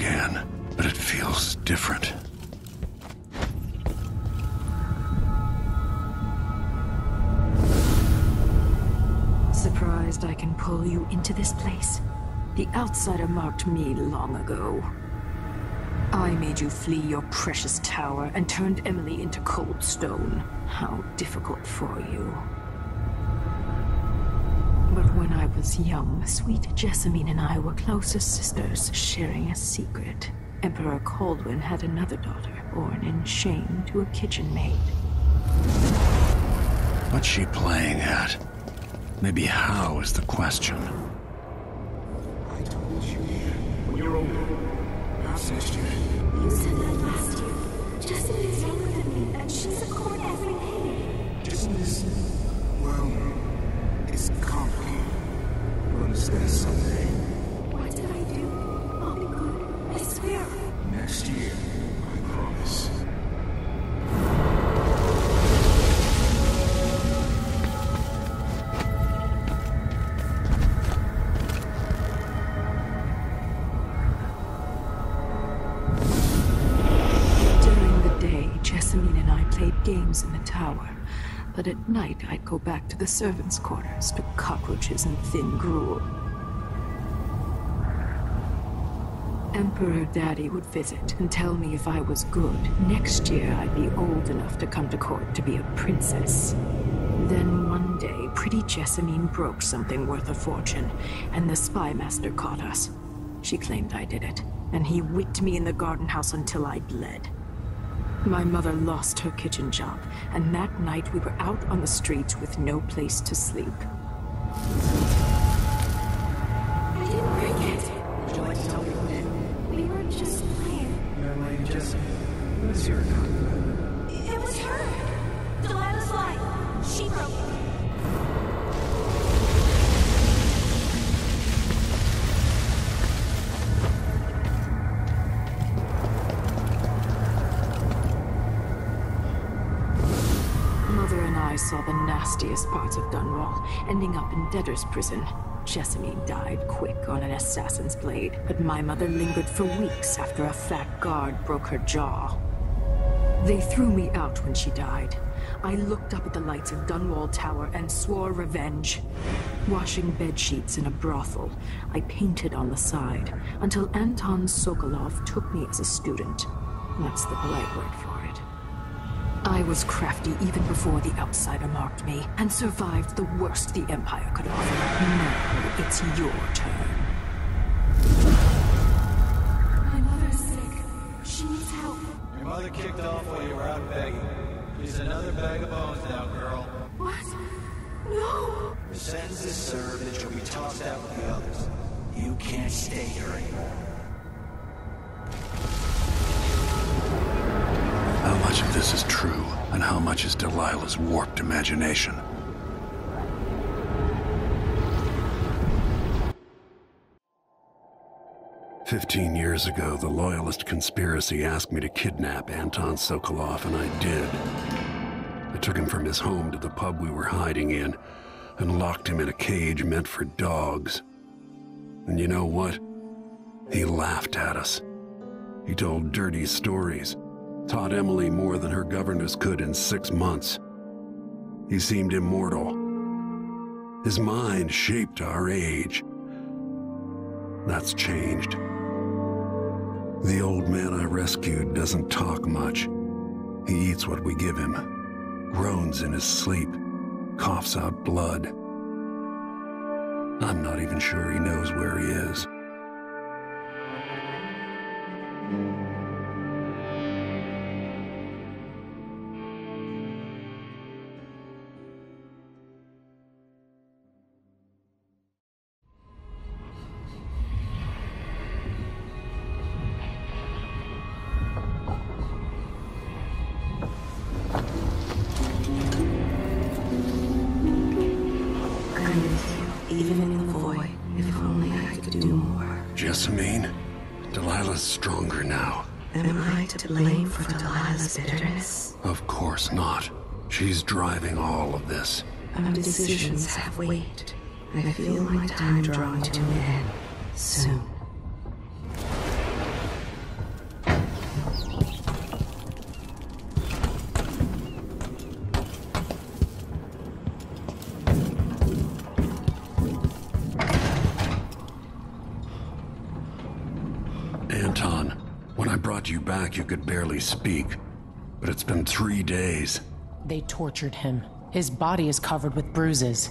again, but it feels different. Surprised I can pull you into this place? The Outsider marked me long ago. I made you flee your precious tower and turned Emily into cold stone. How difficult for you. But when I was young, sweet Jessamine and I were close as sisters, sharing a secret. Emperor Kaldwin had another daughter, born in shame to a kitchen maid. What's she playing at? Maybe how is the question. I told you when you're older. Perhaps next year. You said that last year. Jessamine is younger than me, and she's a court every day. Isn't this... well... it's complicated. We'll understand someday. What did I do? I'll be good. I swear. Next year, I promise. Jessamine and I played games in the tower, but at night I'd go back to the servants' quarters to cockroaches and thin gruel. Emperor Daddy would visit and tell me if I was good. Next year I'd be old enough to come to court to be a princess. Then one day, pretty Jessamine broke something worth a fortune, and the spy master caught us. She claimed I did it, and he whipped me in the garden house until I bled. My mother lost her kitchen job, and that night we were out on the streets with no place to sleep. I didn't break it. Would you like to tell me who did? We were just playing. Young lady Jessie, who is your account? It was her. Delilah's lie. She broke it. I saw the nastiest parts of Dunwall, ending up in debtor's prison. Jessamine died quick on an assassin's blade, but my mother lingered for weeks after a fat guard broke her jaw. They threw me out when she died. I looked up at the lights of Dunwall Tower and swore revenge. Washing bed sheets in a brothel, I painted on the side, until Anton Sokolov took me as a student. That's the polite word for it. I was crafty even before the Outsider marked me, and survived the worst the Empire could offer. Now it's your turn. My mother's sick. She needs help. Your mother kicked off while you were out begging. She's another bag of bones now, girl. What? No! Your sentence is served and she'll be tossed out with the others. You can't stay here anymore. How much of this is true, and how much is Delilah's warped imagination? "15 years ago, the Loyalist conspiracy asked me to kidnap Anton Sokolov, and I did. I took him from his home to the pub we were hiding in, and locked him in a cage meant for dogs. And you know what? He laughed at us. He told dirty stories. Taught Emily more than her governess could in 6 months. He seemed immortal. His mind shaped our age. That's changed. The old man I rescued doesn't talk much. He eats what we give him, groans in his sleep, coughs out blood. I'm not even sure he knows where he is." Even in the void, if only I could do more. Jessamine? Delilah's stronger now. Am I to blame for Delilah's bitterness? Of course not. She's driving all of this. Our decisions have weight. I feel my time drawing to an end. Soon. Anton, when I brought you back, you could barely speak. But it's been 3 days. They tortured him. His body is covered with bruises.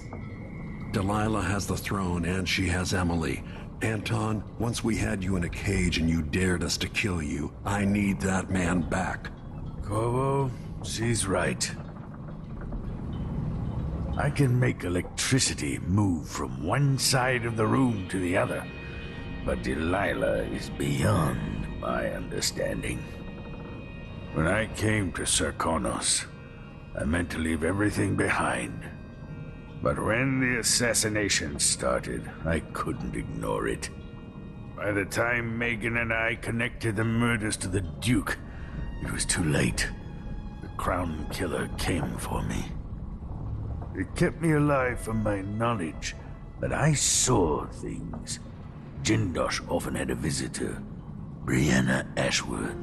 Delilah has the throne, and she has Emily. Anton, once we had you in a cage and you dared us to kill you, I need that man back. Corvo, she's right. I can make electricity move from one side of the room to the other, but Delilah is beyond my understanding. When I came to Serkonos, I meant to leave everything behind. But when the assassination started, I couldn't ignore it. By the time Megan and I connected the murders to the Duke, it was too late. The Crown Killer came for me. It kept me alive from my knowledge, but I saw things. Jindosh often had a visitor, Brianna Ashworth.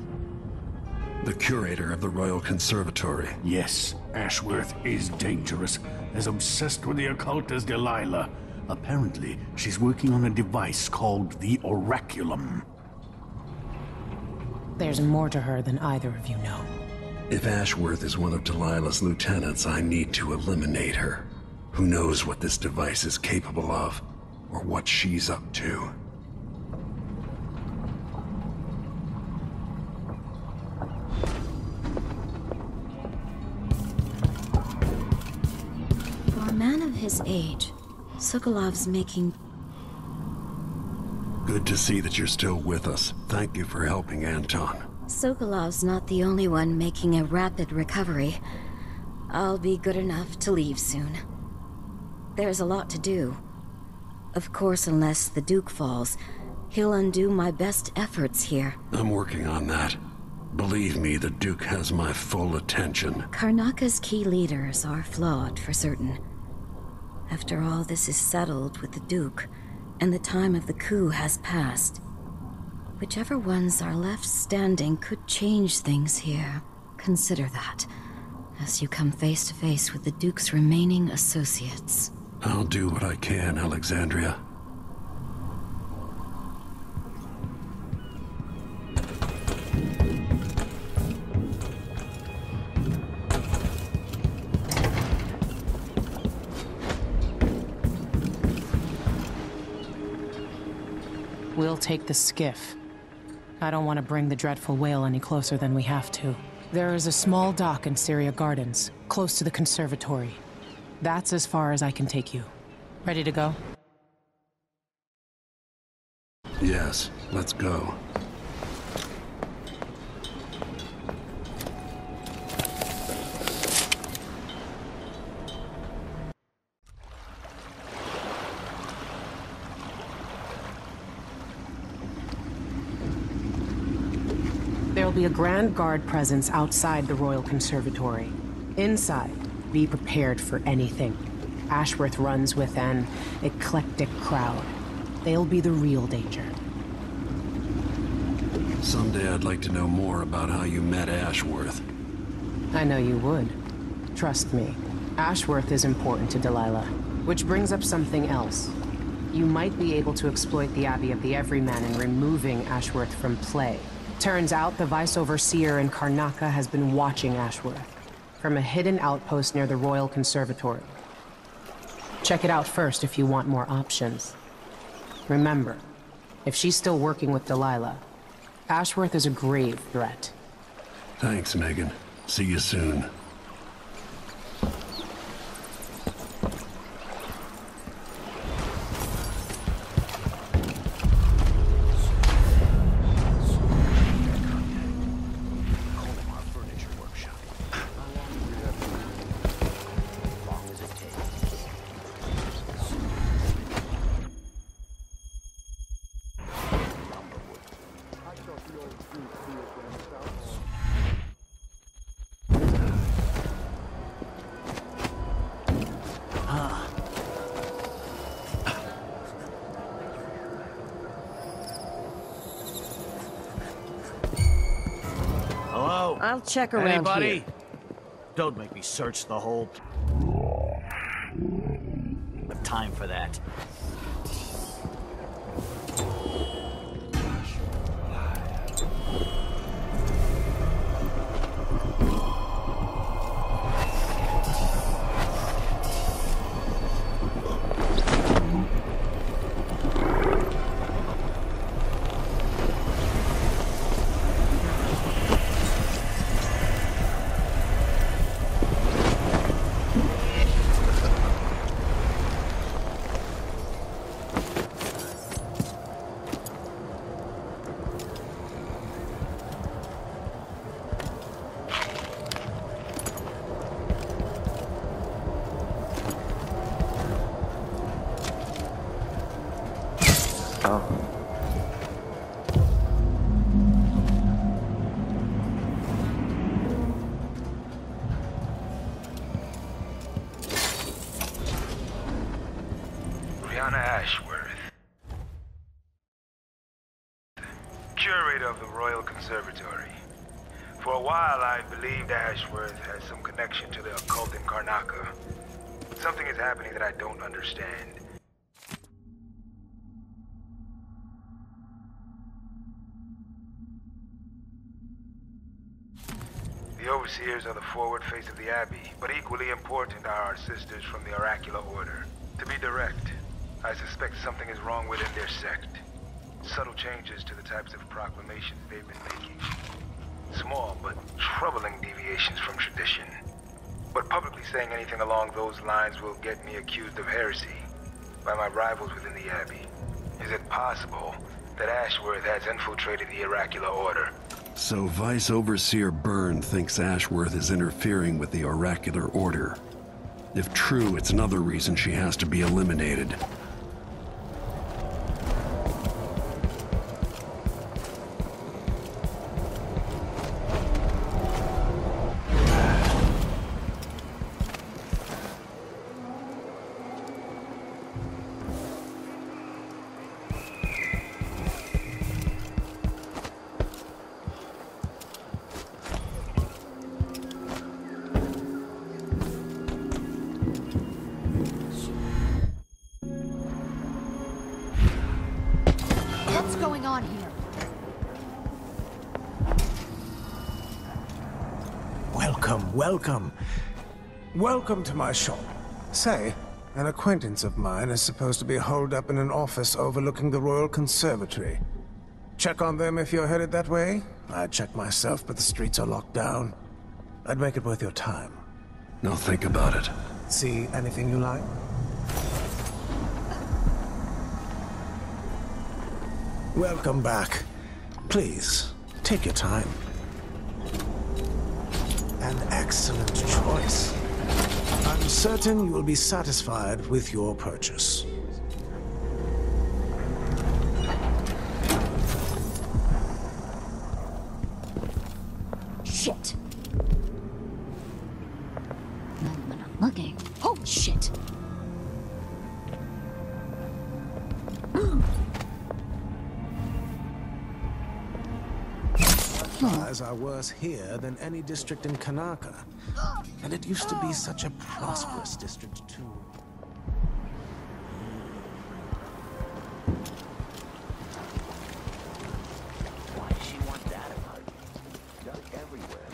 The curator of the Royal Conservatory. Yes, Ashworth is dangerous. As obsessed with the occult as Delilah. Apparently, she's working on a device called the Oraculum. There's more to her than either of you know. If Ashworth is one of Delilah's lieutenants, I need to eliminate her. Who knows what this device is capable of, or what she's up to. For a man of his age, Sokolov's making... Good to see that you're still with us. Thank you for helping Anton. Sokolov's not the only one making a rapid recovery. I'll be good enough to leave soon. There's a lot to do. Of course, unless the Duke falls, he'll undo my best efforts here. I'm working on that. Believe me, the Duke has my full attention. Karnaka's key leaders are flawed, for certain. After all this is settled with the Duke, and the time of the coup has passed, whichever ones are left standing could change things here. Consider that, as you come face to face with the Duke's remaining associates. I'll do what I can, Alexandria. We'll take the skiff. I don't want to bring the dreadful whale any closer than we have to. There is a small dock in Syria Gardens, close to the conservatory. That's as far as I can take you. Ready to go? Yes, let's go. There'll be a Grand Guard presence outside the Royal Conservatory. Inside, be prepared for anything. Ashworth runs with an eclectic crowd. They'll be the real danger. Someday I'd like to know more about how you met Ashworth. I know you would. Trust me. Ashworth is important to Delilah. Which brings up something else. You might be able to exploit the Abbey of the Everyman in removing Ashworth from play. Turns out the Vice Overseer in Karnaka has been watching Ashworth from a hidden outpost near the Royal Conservatory. Check it out first if you want more options. Remember, if she's still working with Delilah, Ashworth is a grave threat. Thanks, Megan. See you soon. I'll check around Anybody? here. Don't make me search the whole... Time for that. curator of the Royal Conservatory. For a while, I believed Ashworth has some connection to the occult in Karnaca. Something is happening that I don't understand. The Overseers are the forward face of the Abbey, but equally important are our sisters from the Oracular Order. To be direct, I suspect something is wrong within their sect. Subtle changes to the types of proclamations they've been making. Small, but troubling deviations from tradition. But publicly saying anything along those lines will get me accused of heresy by my rivals within the Abbey. Is it possible that Ashworth has infiltrated the Oracular Order? So Vice Overseer Byrne thinks Ashworth is interfering with the Oracular Order. If true, it's another reason she has to be eliminated. What's going on here? Welcome, welcome. Welcome to my shop. Say, an acquaintance of mine is supposed to be holed up in an office overlooking the Royal Conservatory. Check on them if you're headed that way. I'd check myself, but the streets are locked down. I'd make it worth your time. Now think about it. See anything you like? Welcome back. Please, take your time. An excellent choice. I'm certain you will be satisfied with your purchase. Shit. Not when I'm looking. Holy shit. Supplies are worse here than any district in Karnaca. And it used to be such a prosperous district, too. Why does she want that about me? Got it everywhere.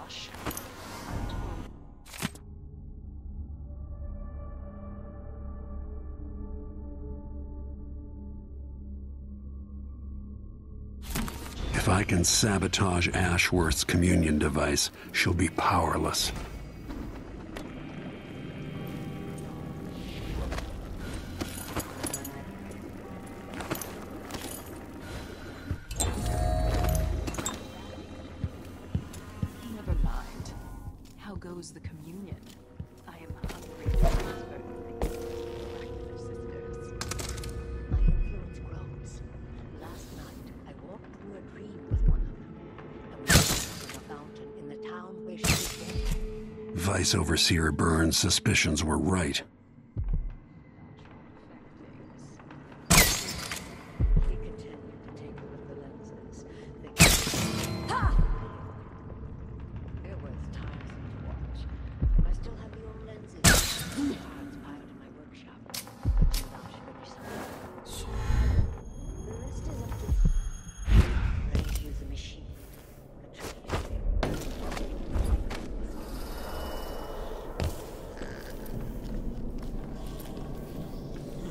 Josh. If I can sabotage Ashworth's communion device, she'll be powerless. Never mind. How goes the communion? I am hungry for these miraculous sisters. My influence grows. Last night, I walked through a dream with one of them. I was in a fountain in the town where she was born. Vice Overseer Burns' suspicions were right. We continued to take her with the lenses. It was tiresome to watch. I still have the old lenses. Parts piled in my workshop. Now she will be something. The rest is up to you. Ready to use the machine.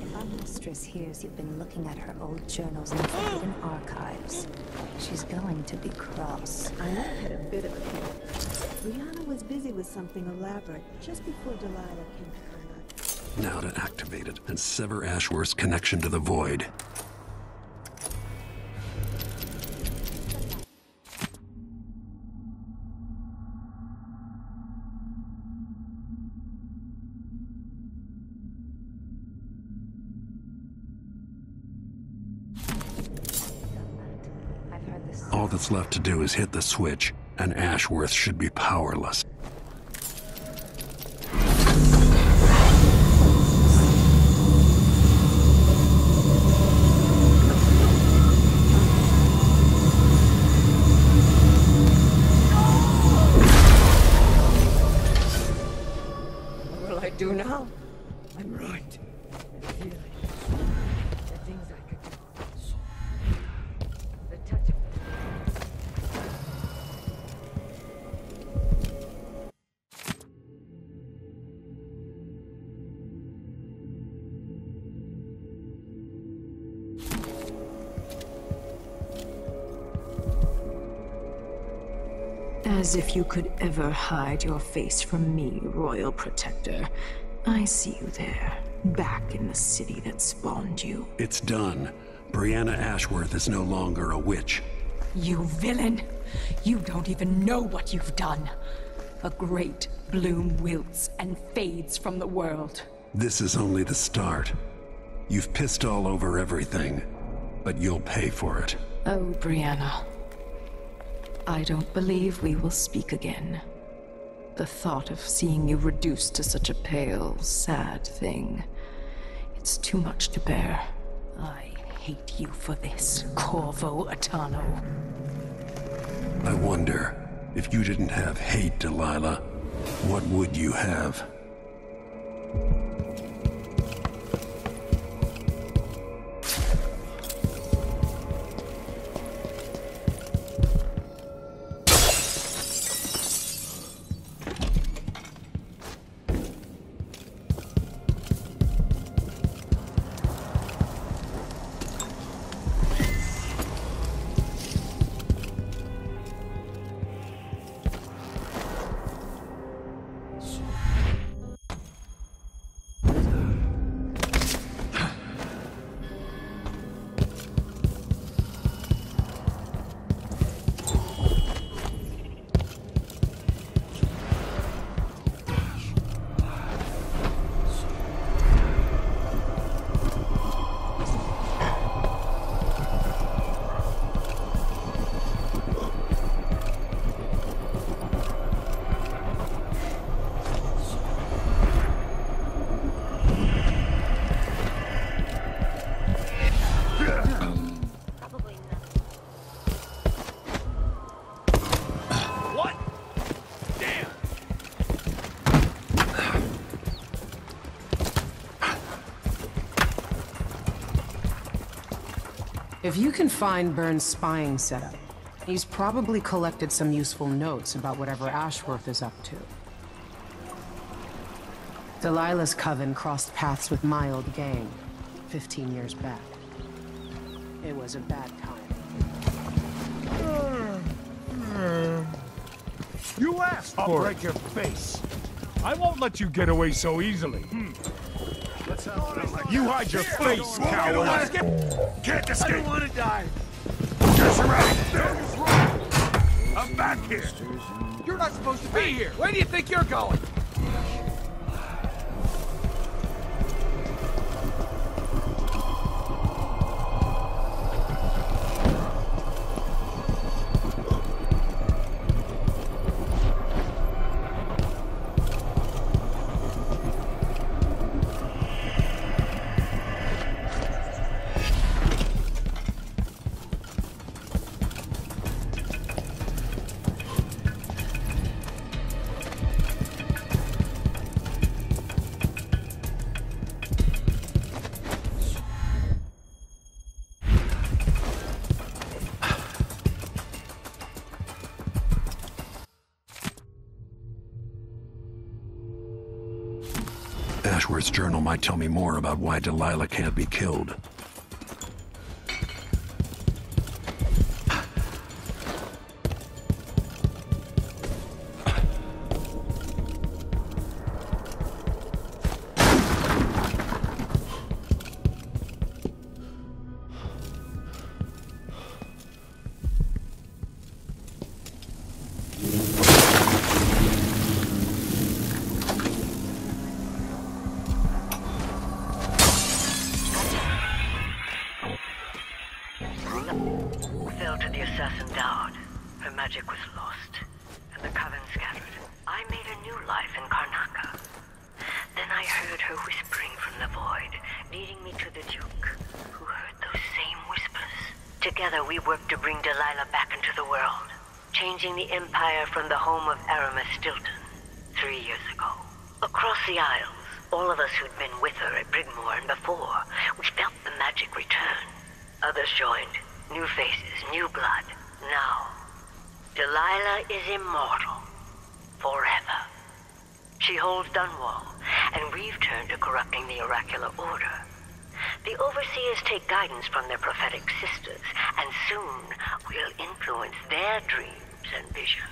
If our mistress hears you've been looking at her old journals in the forbidden archives, she's going to be cross. I had a bit of a panic. Brianna was busy with something elaborate just before Delilah came to her life. Now to activate it and sever Ashworth's connection to the Void. All that's left to do is hit the switch, and Ashworth should be powerless. What will I do now? I'm ruined. The feeling. The things I could do. The touch of As if you could ever hide your face from me, Royal Protector. I see you there, back in the city that spawned you. It's done. Brianna Ashworth is no longer a witch. You villain! You don't even know what you've done. A great bloom wilts and fades from the world. This is only the start. You've pissed all over everything, but you'll pay for it. Oh, Brianna. I don't believe we will speak again. The thought of seeing you reduced to such a pale, sad thing. It's too much to bear. I hate you for this, Corvo Attano. I wonder, if you didn't have hate, Delilah, what would you have? If you can find Burns' spying setup, He's probably collected some useful notes about whatever Ashworth is up to. Delilah's coven crossed paths with my old gang 15 years back. It was a bad time. You asked I'll for break it. your face. I won't let you get away so easily. You hide your face, coward! Can't escape! I don't want to die! Just right! I'm back here! You're not supposed to be here! Where do you think you're going? Ashworth's journal might tell me more about why Delilah can't be killed. Fell to the assassin down. Her magic was lost, and the coven scattered. I made a new life in Karnaca. Then I heard her whispering from the void, leading me to the Duke, who heard those same whispers. Together we worked to bring Delilah back into the world, changing the Empire from the home of Aramis Stilton 3 years ago. Across the Isles, all of us who'd been with her at Brigmore and before, we felt the magic return. Others joined. New faces, new blood. Now, Delilah is immortal. Forever. She holds Dunwall, and we've turned to corrupting the Oracular Order. The Overseers take guidance from their prophetic sisters, and soon we'll influence their dreams and visions.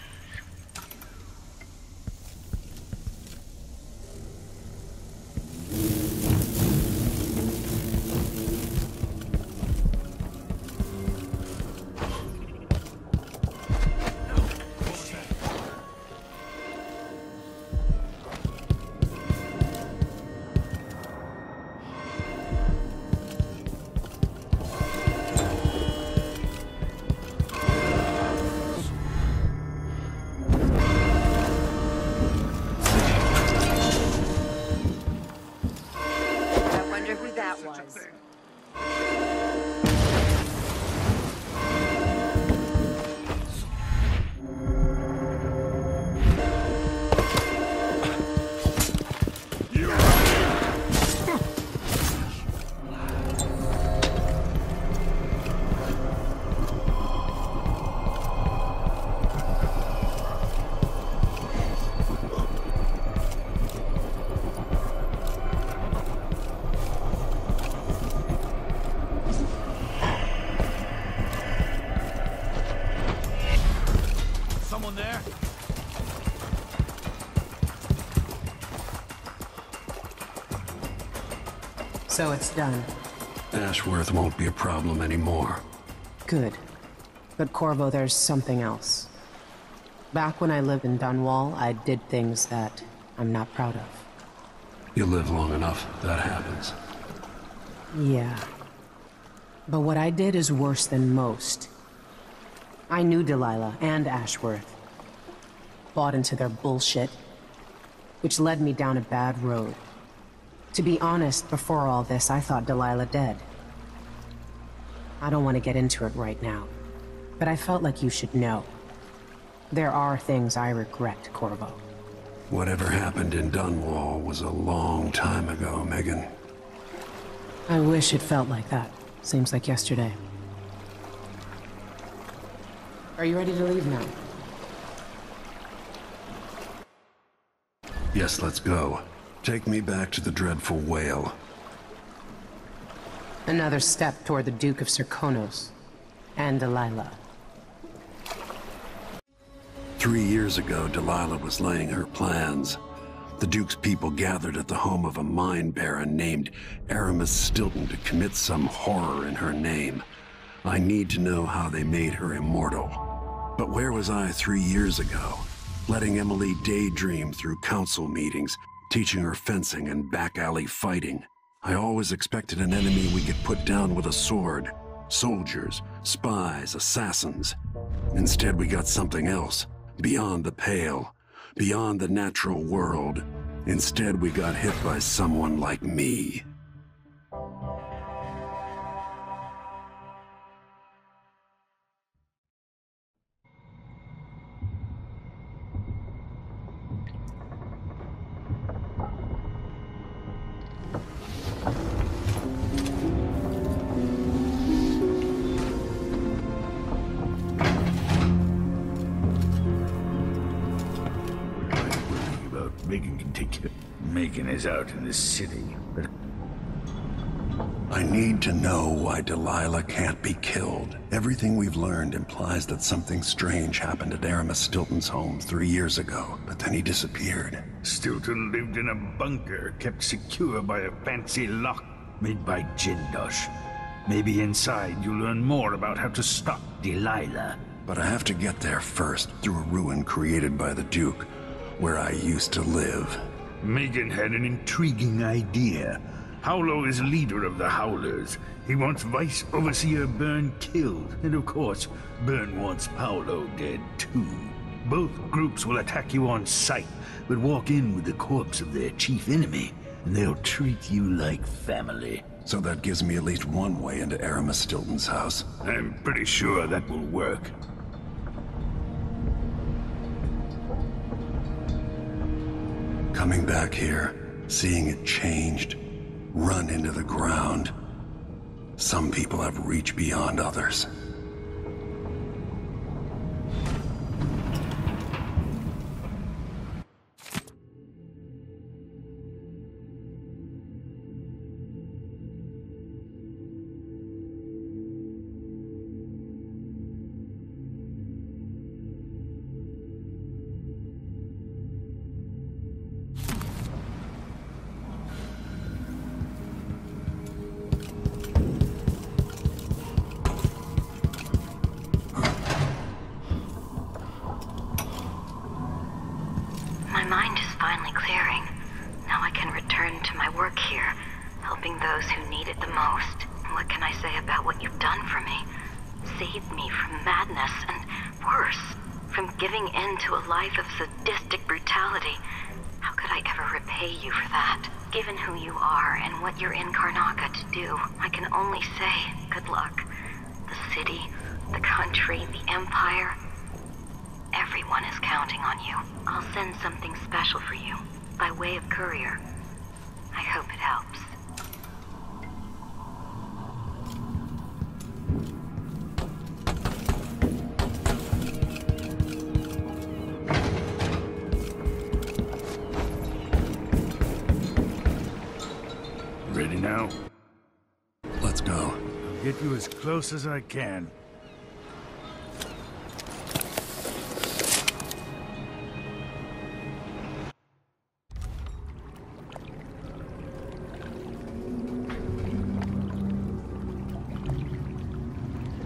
So it's done. Ashworth won't be a problem anymore. Good. But Corvo, there's something else. Back when I lived in Dunwall, I did things that I'm not proud of. You live long enough, that happens. Yeah. But what I did is worse than most. I knew Delilah and Ashworth. Bought into their bullshit, which led me down a bad road. To be honest, before all this, I thought Delilah dead. I don't want to get into it right now, but I felt like you should know. There are things I regret, Corvo. Whatever happened in Dunwall was a long time ago, Megan. I wish it felt like that. Seems like yesterday. Are you ready to leave now? Yes, let's go. Take me back to the dreadful whale. Another step toward the Duke of Serkonos and Delilah. 3 years ago, Delilah was laying her plans. The Duke's people gathered at the home of a mine baron named Aramis Stilton to commit some horror in her name. I need to know how they made her immortal. But where was I 3 years ago? Letting Emily daydream through council meetings, teaching her fencing and back-alley fighting. I always expected an enemy we could put down with a sword. Soldiers, spies, assassins. Instead, we got something else. Beyond the pale. Beyond the natural world. Instead, we got hit by someone like me. Megan is out in the city, but... I need to know why Delilah can't be killed. Everything we've learned implies that something strange happened at Aramis Stilton's home 3 years ago, but then he disappeared. Stilton lived in a bunker kept secure by a fancy lock made by Jindosh. Maybe inside you'll learn more about how to stop Delilah. But I have to get there first, through a ruin created by the Duke, where I used to live. Megan had an intriguing idea. Howlo is leader of the Howlers. He wants Vice Overseer Byrne killed, and of course, Byrne wants Paolo dead too. Both groups will attack you on sight, but walk in with the corpse of their chief enemy, and they'll treat you like family. So that gives me at least one way into Aramis Stilton's house. I'm pretty sure that will work. Coming back here, seeing it changed, run into the ground. Some people have reach beyond others. My mind is finally clearing. Now I can return to my work here, helping those who need it the most. What can I say about what you've done for me? Saved me from madness and, worse, from giving in to a life of sadistic brutality. How could I ever repay you for that? Given who you are and what you're in Karnaca to do, I can only say good luck. The city, the country, the empire... Everyone is counting on you. I'll send something special for you, by way of courier. I hope it helps. Ready now? Let's go. I'll get you as close as I can.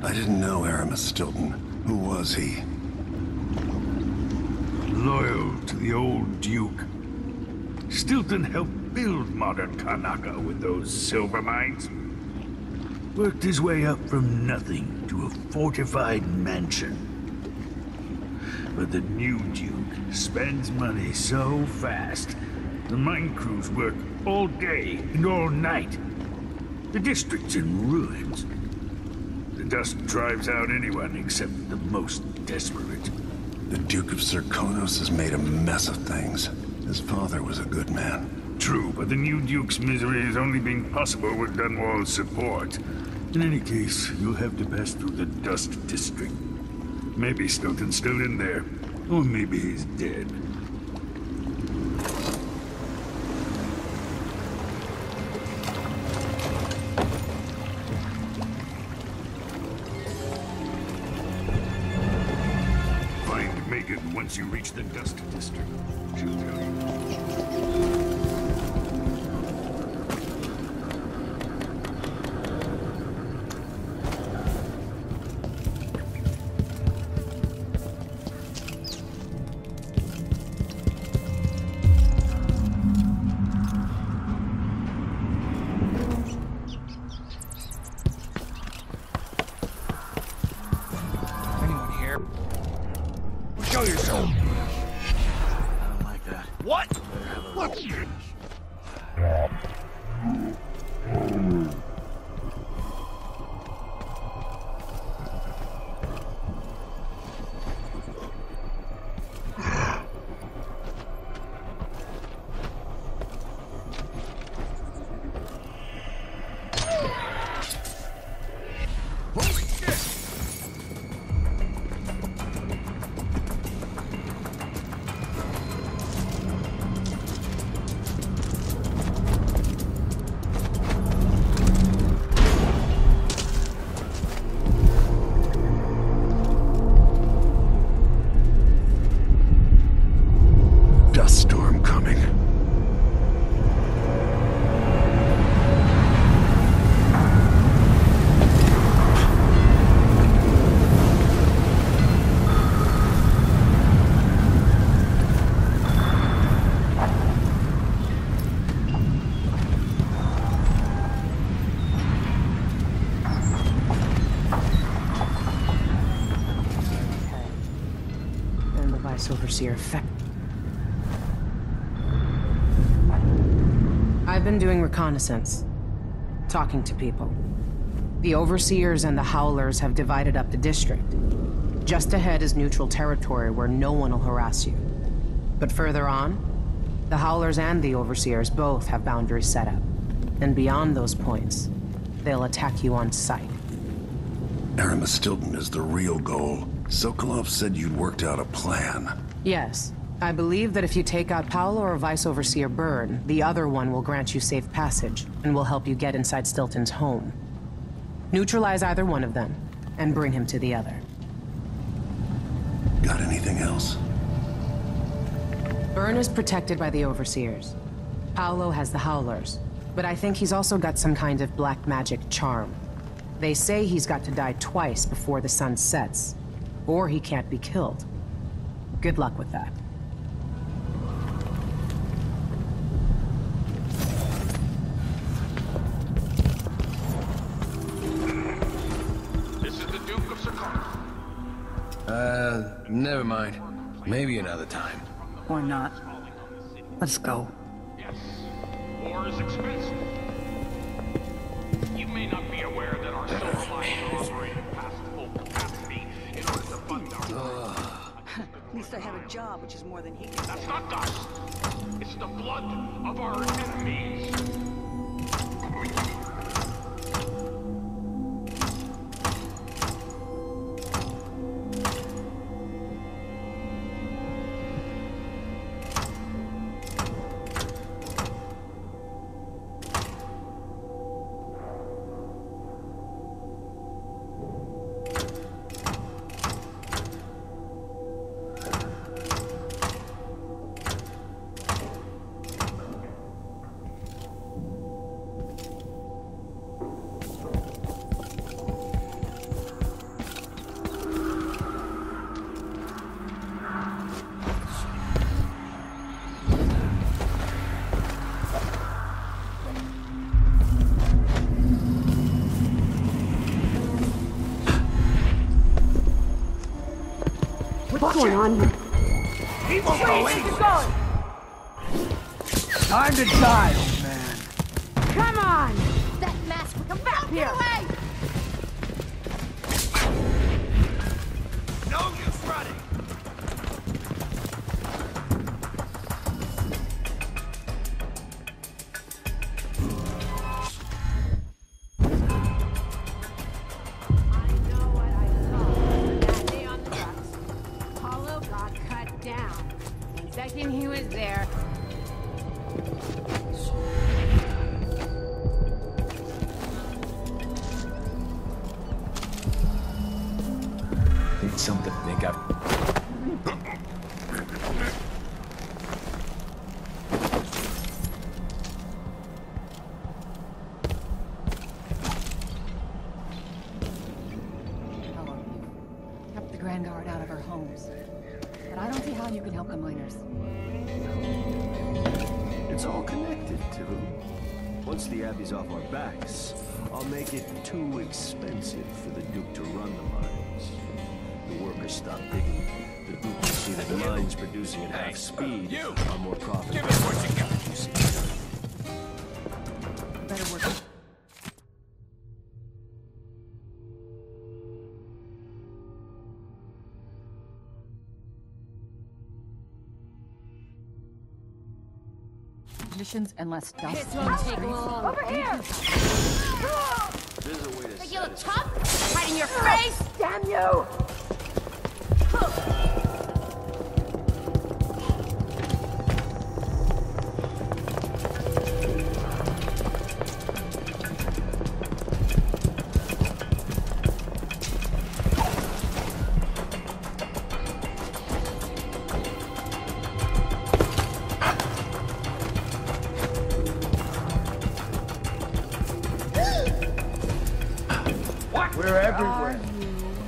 I didn't know Aramis Stilton. Who was he? Loyal to the old Duke. Stilton helped build modern Karnaca with those silver mines. Worked his way up from nothing to a fortified mansion. But the new Duke spends money so fast, the mine crews work all day and all night. The district's in ruins. The dust drives out anyone except the most desperate. The Duke of Serkonos has made a mess of things. His father was a good man. True, but the new Duke's misery has only been possible with Dunwall's support. In any case, you'll have to pass through the Dust District. Maybe Stilton's still in there. Or maybe he's dead. Find Megan once you reach the Dust District. She'll tell you. Show yourself! I don't like that. What? What? Dust storm coming. And the Vice Overseer effect. I've been doing reconnaissance, talking to people. The Overseers and the Howlers have divided up the district. Just ahead is neutral territory where no one will harass you. But further on, the Howlers and the Overseers both have boundaries set up. And beyond those points, they'll attack you on sight. Aramis Stilton is the real goal. Sokolov said you'd worked out a plan. Yes. I believe that if you take out Paolo or Vice Overseer Byrne, the other one will grant you safe passage, and will help you get inside Stilton's home. Neutralize either one of them, and bring him to the other. Got anything else? Byrne is protected by the Overseers. Paolo has the Howlers, but I think he's also got some kind of black magic charm. They say he's got to die twice before the sun sets, or he can't be killed. Good luck with that. Never mind. Maybe another time. Or not. Let's go. Yes. War is expensive. You may not be aware that our silver line is operating past full capacity in order to fund our... At least I have a job, which is more than he can That's say. not dust. It's the blood of our enemies. What's going on here? He won't go anywhere. Time to die, old man. Come on! That mask will come back here! Away! No use running. need something to think I've... Kept the Grand Guard out of our homes. But I don't see how you can help the miners. It's all connected, too. Once the Abbey's off our backs, I'll make it too expensive for the Duke to run the mines. The workers stop digging. The Duke will see that mines producing at half speed are more profitable. Give us what you got. You see. Better work. Missions and less dust. This won't take long. Over here! There's a way to Think you look tough? Right in your face! Damn you! We're everywhere.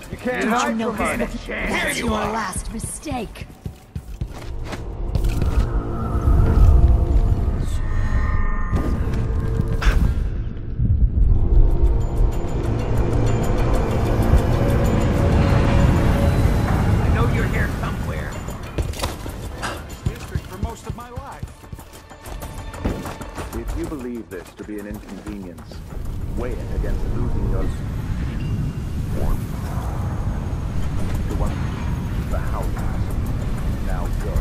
You can't hide from us. That's your last mistake. I know you're here somewhere. District for most of my life. If you believe this to be an inconvenience, weigh it against losing your... To what? The Howlers. Now go.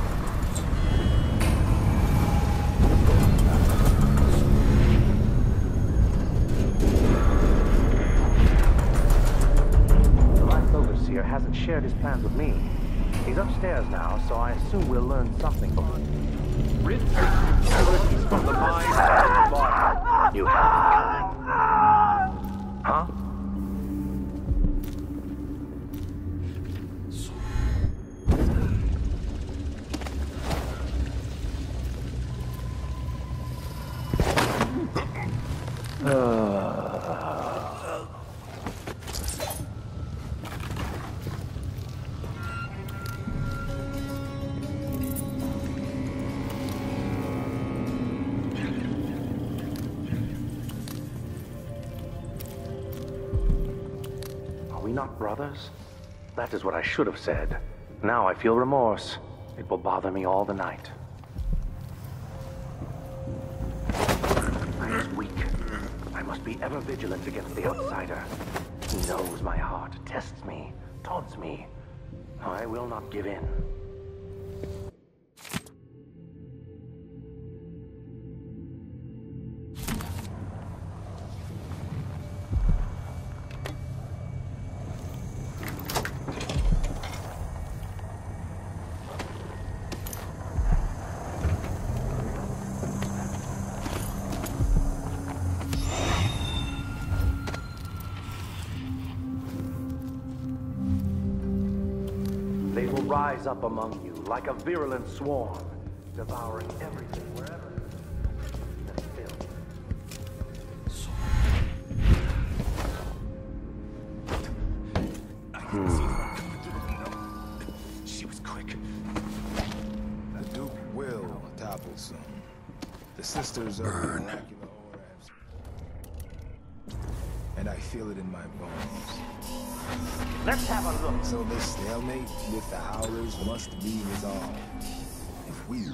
The last overseer hasn't shared his plans with me. He's upstairs now, so I assume we'll learn something from him. Rid facilities from the mine and the bottom. You have. Huh? Are we not brothers? That is what I should have said. Now I feel remorse. It will bother me all the night. I am weak. I must be ever vigilant against the outsider. He knows my heart, tests me, taunts me. I will not give in. They will rise up among you like a virulent swarm, devouring everything wherever the filth. I can see them coming through the window. She was quick. The Duke will topple soon. The sisters are the oracular Orabs. And I feel it in my bones. Let's have a look. So this stalemate with the Howlers must be resolved. If we...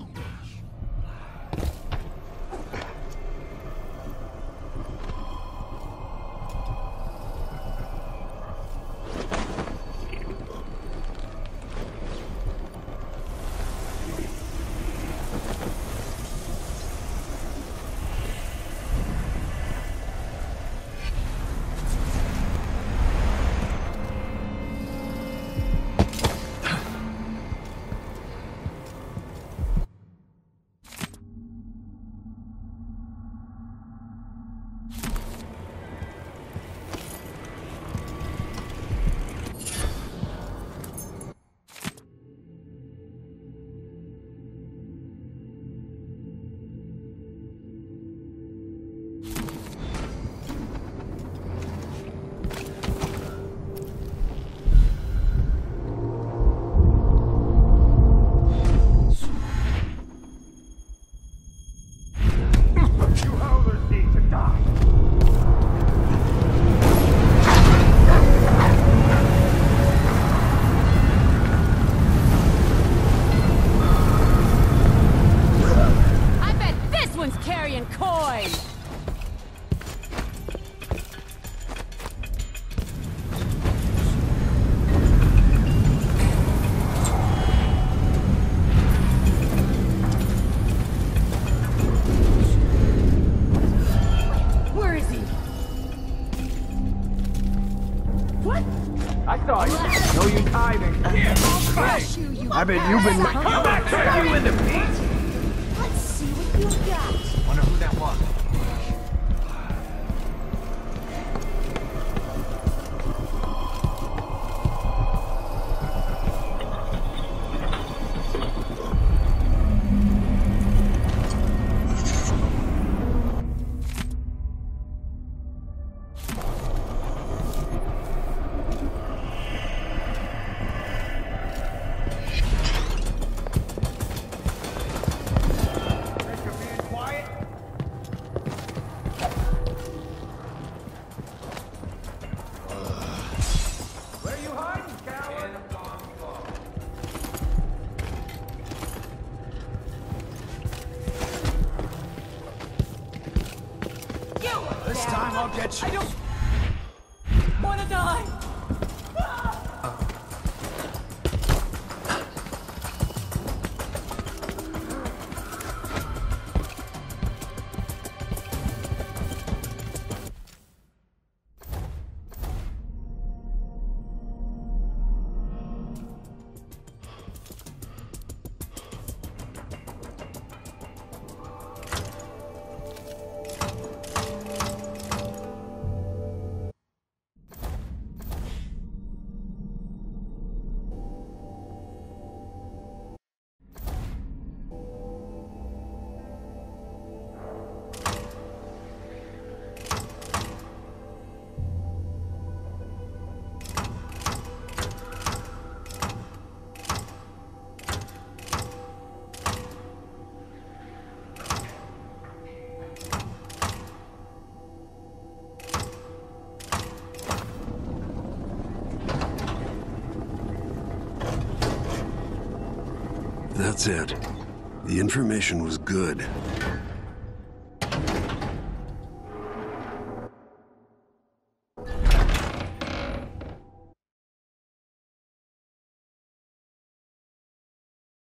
What? I saw you. No, you tithing. Here, I'll crush you, you I bet you've been... Come back, turn you into peace. Let's see what you got. Wonder who that was. This time I'll get you. I don't want to die. That's it. The information was good.